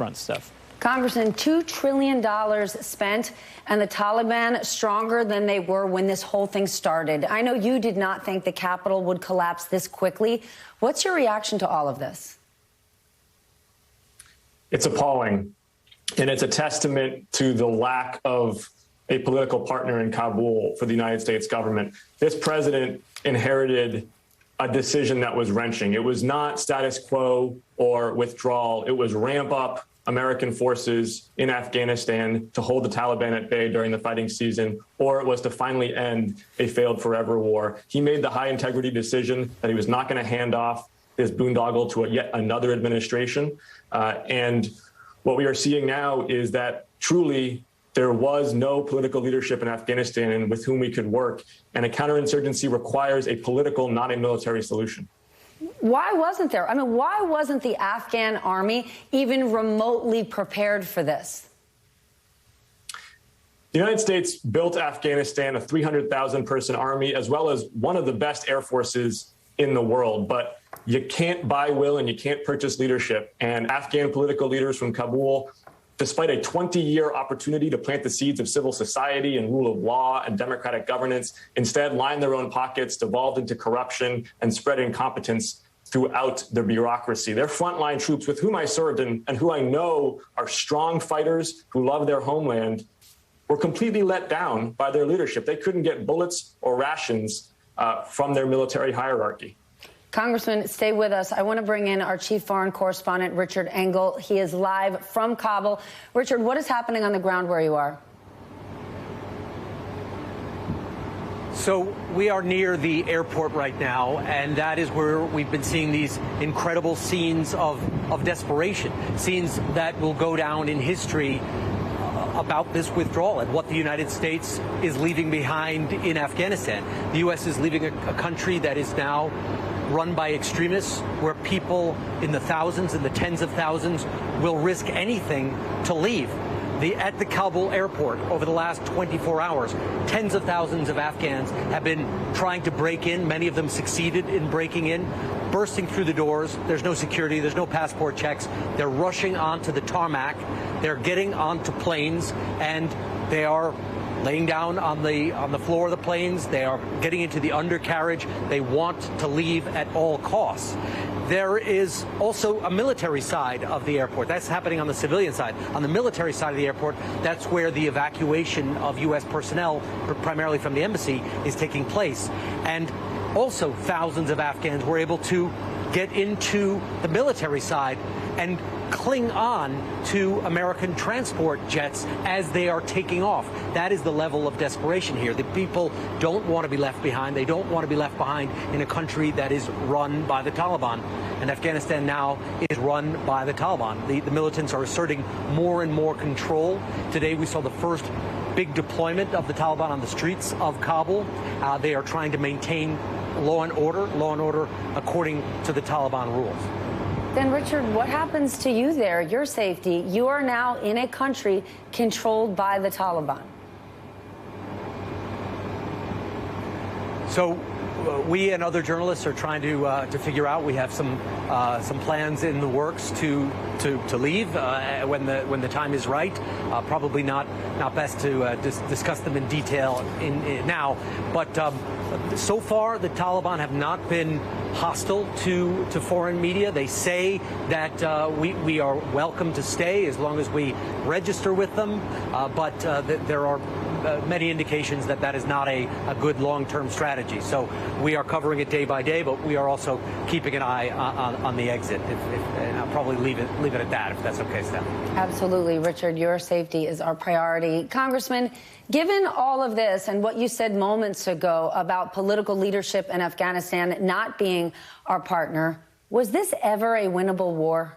front stuff. Congressman, $2 trillion spent, and the Taliban stronger than they were when this whole thing started. I know you did not think the Capitol would collapse this quickly. What's your reaction to all of this? It's appalling, and it's a testament to the lack of a political partner in Kabul for the United States government. This president inherited a decision that was wrenching. It was not status quo or withdrawal. It was ramp up American forces in Afghanistan to hold the Taliban at bay during the fighting season, or it was to finally end a failed forever war. He made the high integrity decision that he was not going to hand off this boondoggle to yet another administration. And what we are seeing now is that truly there was no political leadership in Afghanistan with whom we could work, and a counterinsurgency requires a political, not a military solution. Why wasn't there? I mean, why wasn't the Afghan army even remotely prepared for this? The United States built Afghanistan, a 300,000 person army, as well as one of the best air forces in the world. But you can't buy will and you can't purchase leadership. And Afghan political leaders from Kabul, despite a 20-year opportunity to plant the seeds of civil society and rule of law and democratic governance, instead lined their own pockets, devolved into corruption, and spread incompetence throughout their bureaucracy. Their frontline troops, with whom I served and who I know are strong fighters who love their homeland, were completely let down by their leadership. They couldn't get bullets or rations from their military hierarchy. Congressman, stay with us. I want to bring in our chief foreign correspondent, Richard Engel. He is live from Kabul. Richard, what is happening on the ground where you are? So we are near the airport right now, and that is where we've been seeing these incredible scenes of desperation, scenes that will go down in history about this withdrawal and what the United States is leaving behind in Afghanistan. The U.S. is leaving a country that is now run by extremists, where people in the thousands and the tens of thousands will risk anything to leave. At the Kabul airport over the last 24 hours, tens of thousands of Afghans have been trying to break in. Many of them succeeded in breaking in, bursting through the doors. There's no security. There's no passport checks. They're rushing onto the tarmac. They're getting onto planes, and they are laying down on the floor of the planes. They are getting into the undercarriage. They want to leave at all costs. There is also a military side of the airport. That's happening on the civilian side. On the military side of the airport, that's where the evacuation of U.S. personnel, primarily from the embassy, is taking place. And also thousands of Afghans were able to get into the military side and cling on to American transport jets as they are taking off. That is the level of desperation here. The people don't want to be left behind. They don't want to be left behind in a country that is run by the Taliban. And Afghanistan now is run by the Taliban. The militants are asserting more and more control. Today we saw the first big deployment of the Taliban on the streets of Kabul. They are trying to maintain law and order according to the Taliban rules. Then, Richard, what happens to you there, your safety? You are now in a country controlled by the Taliban. So we and other journalists are trying to figure out. We have some plans in the works to leave when the time is right. Probably not best to discuss them in detail now. But so far, the Taliban have not been hostile to foreign media. They say that we are welcome to stay as long as we register with them. But there are many indications that that is not a good long-term strategy. So we are covering it day by day, but we are also keeping an eye on the exit. And I'll probably leave it at that, if that's okay, Steph. Absolutely, Richard. Your safety is our priority. Congressman, given all of this and what you said moments ago about political leadership in Afghanistan not being our partner, was this ever a winnable war?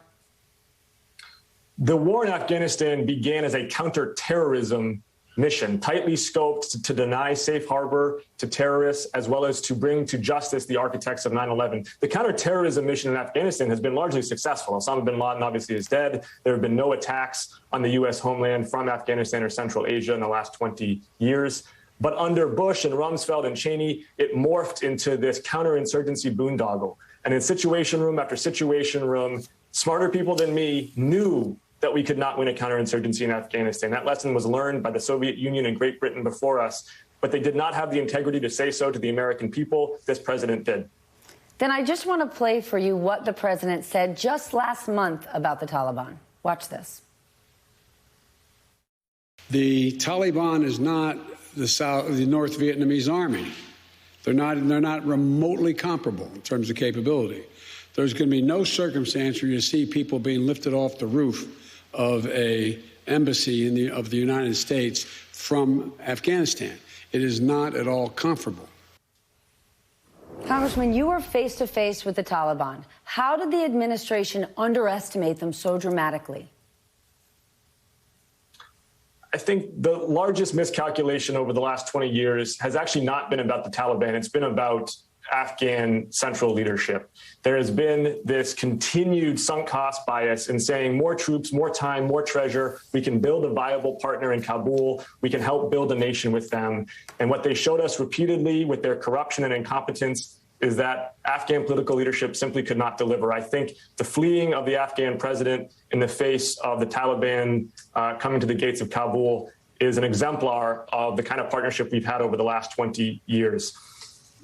The war in Afghanistan began as a counterterrorism mission, tightly scoped to deny safe harbor to terrorists, as well as to bring to justice the architects of 9/11. The counterterrorism mission in Afghanistan has been largely successful. Osama bin Laden obviously is dead. There have been no attacks on the U.S. homeland from Afghanistan or Central Asia in the last 20 years. But under Bush and Rumsfeld and Cheney, it morphed into this counterinsurgency boondoggle. And in situation room after situation room, smarter people than me knew that we could not win a counterinsurgency in Afghanistan. That lesson was learned by the Soviet Union and Great Britain before us, but they did not have the integrity to say so to the American people. This president did. Then I just want to play for you what the president said just last month about the Taliban. Watch this. The Taliban is not the North Vietnamese army. They're not remotely comparable in terms of capability. There's going to be no circumstance where you see people being lifted off the roof of a embassy of the United States from Afghanistan. It is not at all comparable. Congressman, you were face to face with the Taliban. How did the administration underestimate them so dramatically? I think the largest miscalculation over the last 20 years has actually not been about the Taliban. It's been about Afghan central leadership. There has been this continued sunk cost bias in saying more troops, more time, more treasure. We can build a viable partner in Kabul. We can help build a nation with them. And what they showed us repeatedly with their corruption and incompetence is that Afghan political leadership simply could not deliver. I think the fleeing of the Afghan president in the face of the Taliban coming to the gates of Kabul is an exemplar of the kind of partnership we've had over the last 20 years.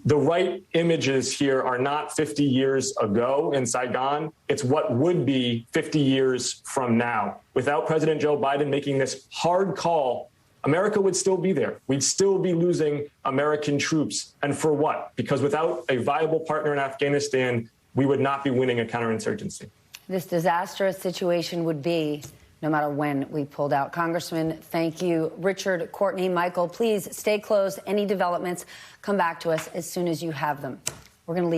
The right images here are not 50 years ago in Saigon. It's what would be 50 years from now. Without President Joe Biden making this hard call, America would still be there. We'd still be losing American troops. And for what? Because without a viable partner in Afghanistan, we would not be winning a counterinsurgency. This disastrous situation would be no matter when we pulled out. Congressman, thank you. Richard, Courtney, Michael, please stay close. Any developments, come back to us as soon as you have them. We're going to leave.